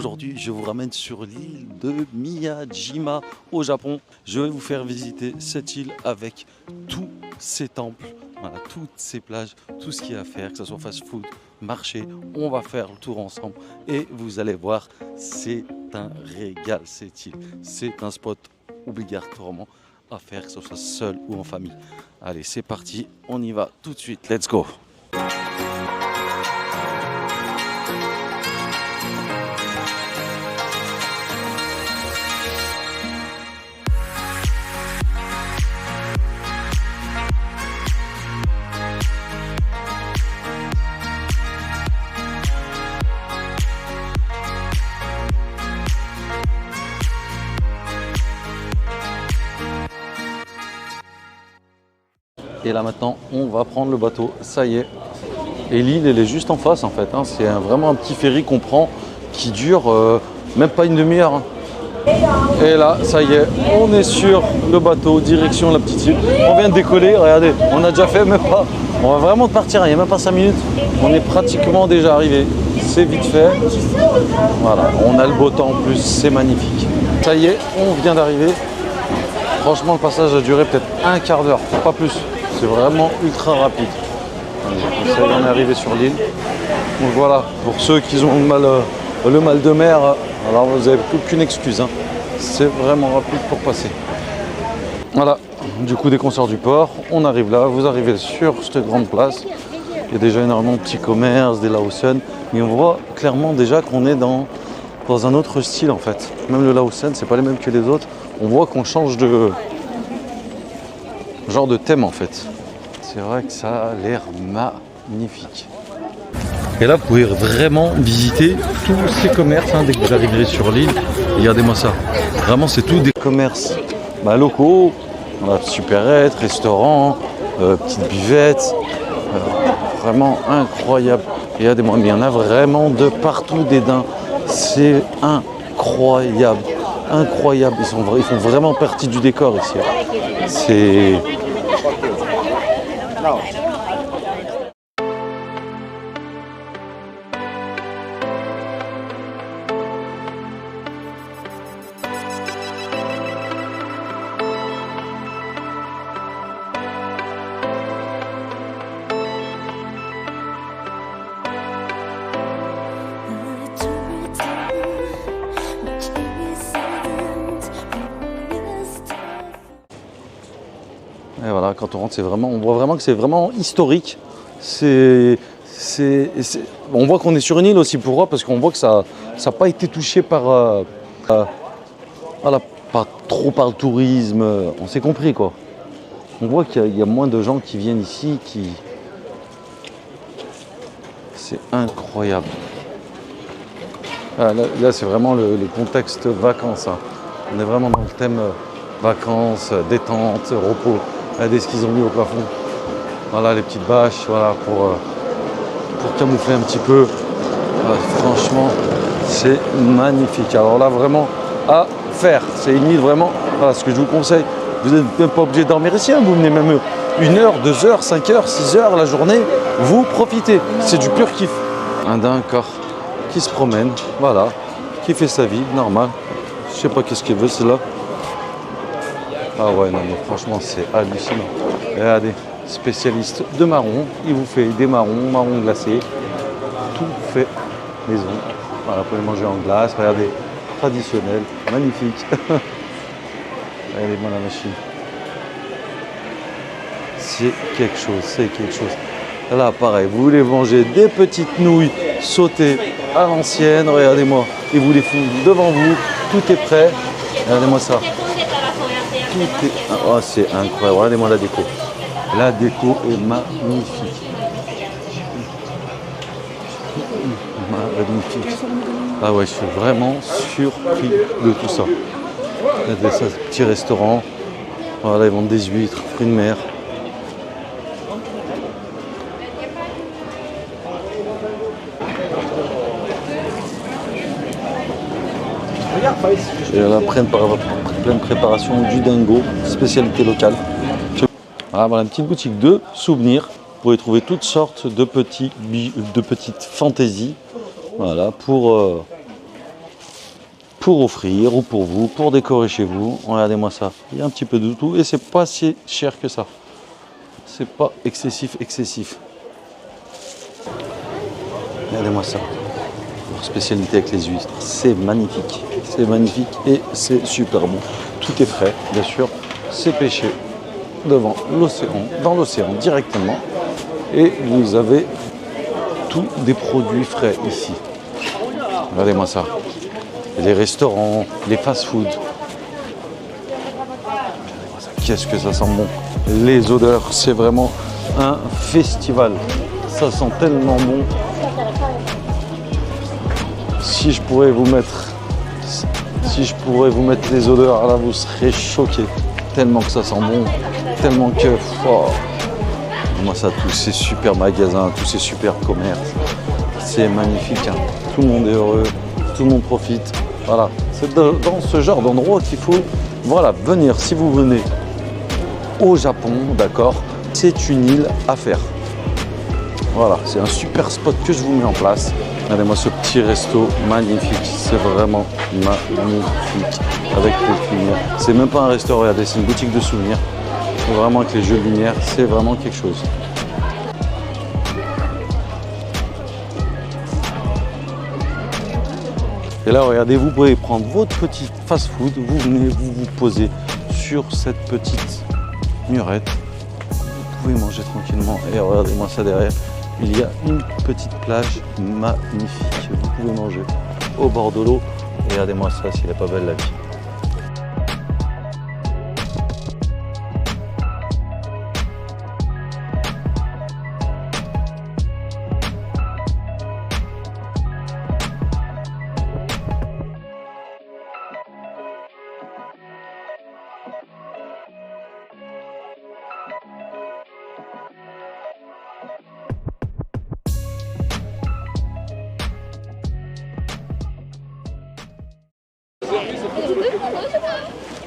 Aujourd'hui, je vous ramène sur l'île de Miyajima au Japon. Je vais vous faire visiter cette île avec tous ses temples, voilà, toutes ses plages, tout ce qu'il y a à faire, que ce soit fast-food, marché. On va faire le tour ensemble et vous allez voir, c'est un régal cette île. C'est un spot obligatoirement à faire, que ce soit seul ou en famille. Allez, c'est parti, on y va tout de suite. Let's go! Et là maintenant, on va prendre le bateau, ça y est. Et l'île, elle est juste en face en fait. Hein. C'est vraiment un petit ferry qu'on prend qui dure même pas une demi-heure. Hein. Et là, ça y est, on est sur le bateau, direction la petite île. On vient de décoller, regardez, on a déjà fait même pas. On va vraiment partir, il n'y a même pas 5 minutes. On est pratiquement déjà arrivé. C'est vite fait. Voilà, on a le beau temps en plus, c'est magnifique. Ça y est, on vient d'arriver. Franchement, le passage a duré peut-être un quart d'heure, pas plus. C'est vraiment ultra rapide. Ça y est, on est arrivé sur l'île. Donc voilà, pour ceux qui ont le mal de mer, alors vous n'avez aucune excuse. Hein. C'est vraiment rapide pour passer. Voilà, du coup dès qu'on sort du port, on arrive là, vous arrivez sur cette grande place. Il y a déjà énormément de petits commerces, des Laotiennes. Mais on voit clairement déjà qu'on est dans un autre style en fait. Même le Laotienne, c'est pas les mêmes que les autres. On voit qu'on change de genre de thème en fait. C'est vrai que ça a l'air magnifique. Et là, vous pouvez vraiment visiter tous ces commerces hein, dès que vous arriverez sur l'île. Regardez-moi ça. Vraiment, c'est tout des commerces locaux. Voilà, supérettes, restaurants, petites buvettes. Vraiment incroyable. Regardez-moi, mais il y en a vraiment de partout des daims. C'est incroyable. Incroyable. Ils font vraiment partie du décor ici. C'est... Et voilà, quand on rentre, on voit vraiment que c'est vraiment historique. On voit qu'on est sur une île aussi pour parce qu'on voit que ça n'a pas été touché pas trop par le tourisme. On s'est compris quoi. On voit qu'il y a moins de gens qui viennent ici. C'est incroyable. Ah, là c'est vraiment le contexte vacances. Hein. On est vraiment dans le thème vacances, détente, repos. Regardez ce qu'ils ont mis au plafond. Voilà les petites bâches, voilà, pour camoufler un petit peu. Voilà, franchement, c'est magnifique. Alors là, vraiment à faire. C'est une île vraiment, voilà ce que je vous conseille. Vous n'êtes même pas obligé de dormir ici. Hein. Vous venez même 1 heure, 2 heures, 5 heures, 6 heures la journée. Vous profitez. C'est du pur kiff. Un dingue corps qui se promène, voilà, qui fait sa vie, normal. Je sais pas qu'est-ce qu'il veut, c'est là. Ah ouais, non, mais franchement, c'est hallucinant. Regardez, spécialiste de marron, il vous fait des marrons glacés, tout fait maison. Voilà, vous pouvez manger en glace, regardez, traditionnel, magnifique. Regardez-moi la machine. C'est quelque chose. Là, pareil, vous voulez manger des petites nouilles sautées à l'ancienne, regardez-moi, et vous les font devant vous, tout est prêt. Regardez-moi ça. Oh, c'est incroyable, regardez-moi la déco. La déco est magnifique. Magnifique. Ah ouais, je suis vraiment surpris de tout ça. Regardez ça, petit restaurant. Voilà, ils vendent des huîtres, fruits de mer. Et la pleine préparation du dingo, spécialité locale. Voilà une petite boutique de souvenirs. Vous pouvez trouver toutes sortes de petites fantaisies. Voilà, pour pour offrir ou pour vous, pour décorer chez vous. Regardez-moi ça, il y a un petit peu de tout et c'est pas si cher que ça. C'est pas excessif. Regardez-moi ça. Leur spécialité avec les huîtres, c'est magnifique et c'est super bon. Tout est frais, bien sûr. C'est pêché devant l'océan, dans l'océan directement. Et vous avez tous des produits frais ici. Regardez-moi ça. Les restaurants, les fast-food. Qu'est-ce que ça sent bon. Les odeurs, c'est vraiment un festival. Ça sent tellement bon. Si je pourrais vous mettre les odeurs, là vous serez choqués. Tellement que ça sent bon, tellement que moi ça, tous ces super magasins, tous ces super commerces, c'est magnifique. Hein. Tout le monde est heureux, tout le monde profite. Voilà, c'est dans ce genre d'endroit qu'il faut venir. Si vous venez au Japon, d'accord, c'est une île à faire. Voilà, c'est un super spot que je vous mets en place. Regardez-moi ce petit resto magnifique, c'est vraiment magnifique avec les lumières. C'est même pas un resto, regardez, c'est une boutique de souvenirs. Vraiment avec les jeux de lumière, c'est vraiment quelque chose. Et là, regardez, vous pouvez prendre votre petit fast-food, vous venez, vous posez sur cette petite murette. Vous pouvez manger tranquillement. Et regardez-moi ça derrière. Il y a une petite plage magnifique. Vous pouvez manger au bord de l'eau. Regardez-moi ça, s'il n'est pas belle la vie.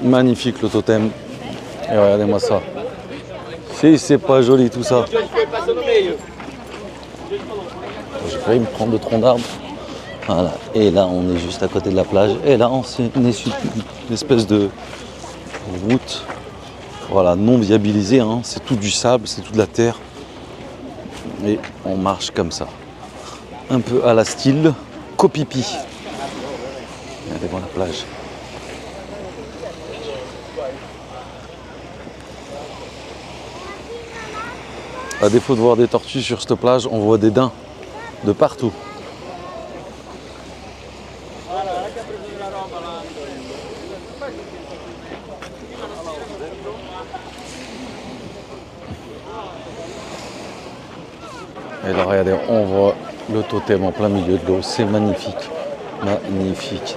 Magnifique le totem. Et regardez-moi ça. Si c'est pas joli tout ça. J'ai failli me prendre le tronc d'arbre. Voilà. Et là on est juste à côté de la plage. Et là on est sur une espèce de route. Voilà, non viabilisée. Hein. C'est tout du sable, c'est tout de la terre. Et on marche comme ça. Un peu à la style Koh-Phi-Phi. Regardez-moi la plage. À défaut de voir des tortues sur cette plage, on voit des daims de partout. Et là, regardez, on voit le totem en plein milieu de l'eau. C'est magnifique. Magnifique.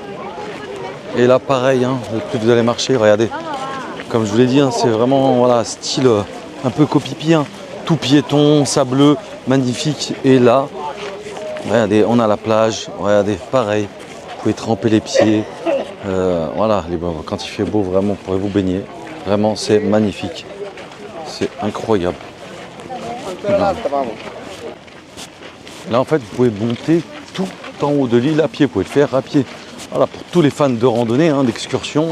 Et là, pareil, hein, plus vous allez marcher, regardez. Comme je vous l'ai dit, hein, c'est vraiment style un peu Koh-Phi-Phi. Hein. Tout piéton, sableux, magnifique. Et là, regardez, on a la plage. Regardez, pareil. Vous pouvez tremper les pieds. Voilà, quand il fait beau, vraiment, vous pourrez vous baigner. Vraiment, c'est magnifique. C'est incroyable. Là, en fait, vous pouvez monter tout en haut de l'île à pied. Vous pouvez le faire à pied. Voilà, pour tous les fans de randonnée, hein, d'excursion.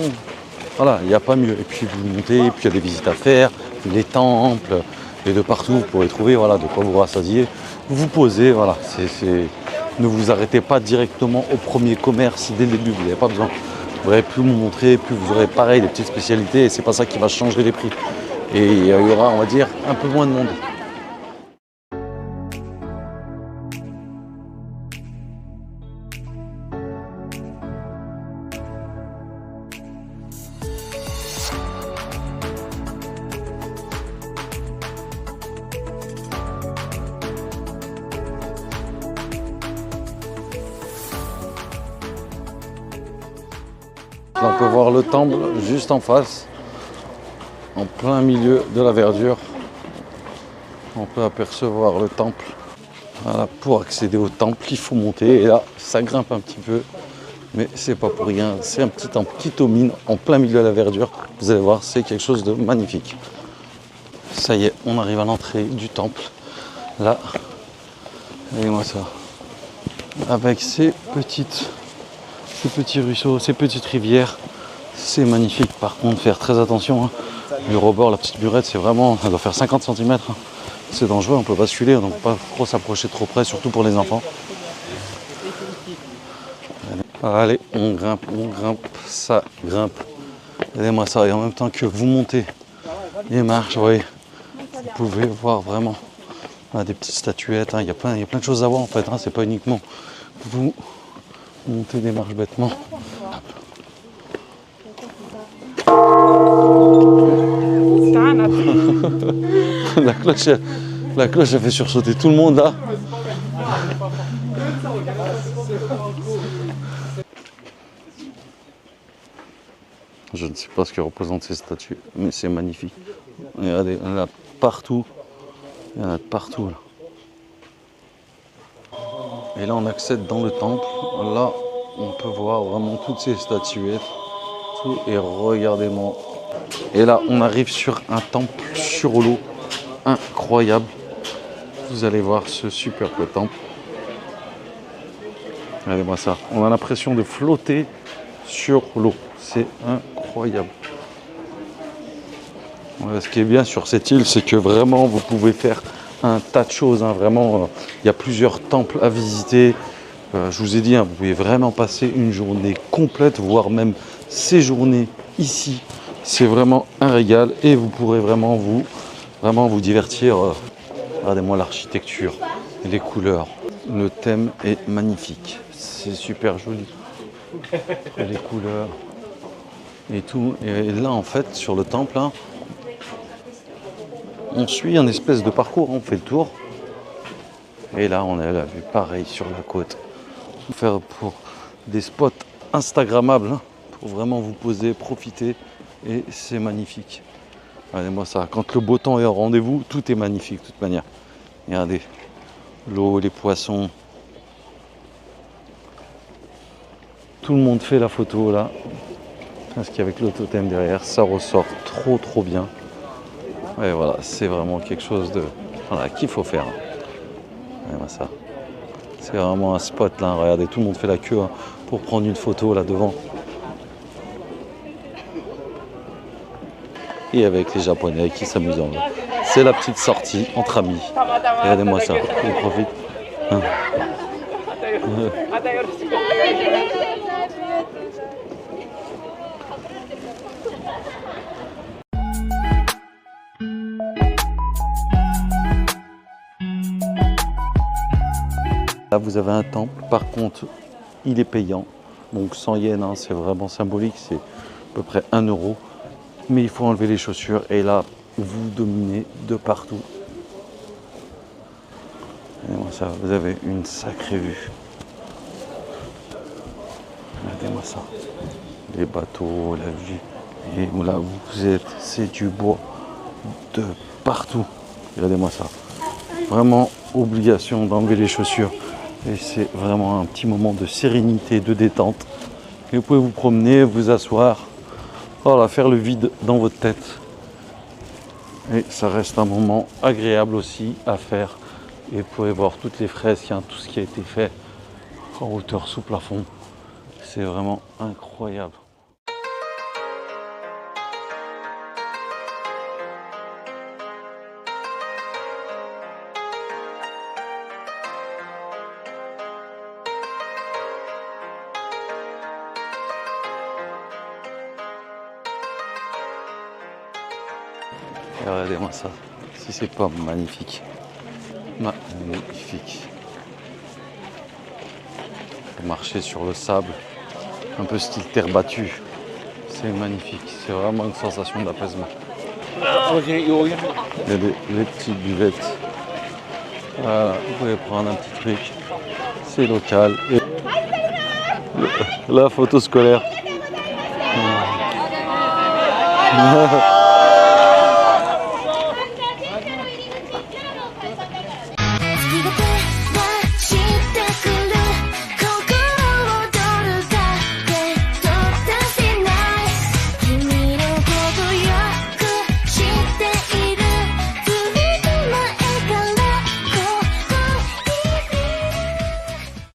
Voilà, il n'y a pas mieux. Et puis, vous montez, puis il y a des visites à faire, les temples. Et de partout, vous pourrez trouver de quoi vous rassasier. Vous vous posez, voilà. Ne vous arrêtez pas directement au premier commerce dès le début. Vous n'avez pas besoin. Vous aurez plus vous montrer, plus vous aurez pareil des petites spécialités. Et c'est pas ça qui va changer les prix. Et il y aura, on va dire, un peu moins de monde. Là, on peut voir le temple juste en face, en plein milieu de la verdure. On peut apercevoir le temple. Voilà, pour accéder au temple, il faut monter. Et là, ça grimpe un petit peu, mais c'est pas pour rien. C'est un petit temple qui domine en plein milieu de la verdure. Vous allez voir, c'est quelque chose de magnifique. Ça y est, on arrive à l'entrée du temple. Là, regardez-moi ça. Avec ces petites ces petits ruisseaux, ces petites rivières. C'est magnifique. Par contre, faire très attention. Hein. Le rebord, la petite burette, c'est vraiment, ça doit faire 50 cm. Hein. C'est dangereux, on peut basculer, donc pas trop s'approcher trop près, surtout pour les enfants. Allez, on grimpe, ça grimpe. Regardez-moi ça, et en même temps que vous montez les marches, vous voyez, vous pouvez voir vraiment des petites statuettes. Hein. Il y a plein de choses à voir en fait. Hein. C'est pas uniquement vous montez des marches bêtement. La cloche a fait sursauter tout le monde là. Je ne sais pas ce que représentent ces statues, mais c'est magnifique. Regardez, il y en a partout. Il y en a partout là. Et là on accède dans le temple. Là on peut voir vraiment toutes ces statuettes. Tout, et regardez-moi. Et là on arrive sur un temple sur l'eau. Incroyable. Vous allez voir ce superbe temple. Regardez-moi ça. On a l'impression de flotter sur l'eau. C'est incroyable. Ce qui est bien sur cette île, c'est que vraiment vous pouvez faire un tas de choses. Hein. Vraiment, il y a plusieurs temples à visiter. Je vous ai dit, hein, vous pouvez vraiment passer une journée complète, voire même séjourner ici. C'est vraiment un régal et vous pourrez vraiment vous divertir. Regardez-moi l'architecture, les couleurs. Le thème est magnifique. C'est super joli. Les couleurs et tout. Et là, en fait, sur le temple, hein, on suit un espèce de parcours. On fait le tour. Et là, on a la vue pareil sur la côte. Faire pour des spots instagrammables, hein, pour vraiment vous poser, profiter. Et c'est magnifique. Regardez-moi ça. Quand le beau temps est au rendez-vous, tout est magnifique de toute manière. Regardez. L'eau, les poissons. Tout le monde fait la photo là. Parce qu'avec le totem derrière, ça ressort trop bien. Et voilà, c'est vraiment quelque chose de qu'il faut faire. Regardez-moi ça. C'est vraiment un spot là. Regardez, tout le monde fait la queue hein, pour prendre une photo là devant. Et avec les Japonais qui s'amusent en vrai. C'est la petite sortie entre amis. Regardez-moi ça, je profite. Hein. Là vous avez un temple, par contre il est payant, donc 100 yens, hein, c'est vraiment symbolique, c'est à peu près 1 euro. Mais il faut enlever les chaussures et là vous dominez de partout. Regardez-moi ça, vous avez une sacrée vue. Regardez-moi ça, les bateaux, la vue. Et là où vous êtes, c'est du bois de partout. Regardez-moi ça. Vraiment obligation d'enlever les chaussures. Et c'est vraiment un petit moment de sérénité, de détente. Et vous pouvez vous promener, vous asseoir, voilà, faire le vide dans votre tête. Et ça reste un moment agréable aussi à faire. Et vous pouvez voir toutes les fresques, hein, tout ce qui a été fait en hauteur sous plafond. C'est vraiment incroyable. Et regardez-moi ça, si c'est pas magnifique. Magnifique. Marcher sur le sable, un peu style terre battue. C'est magnifique, c'est vraiment une sensation d'apaisement. Et les petites buvettes. Voilà, vous pouvez prendre un petit truc. C'est local. Et la photo scolaire.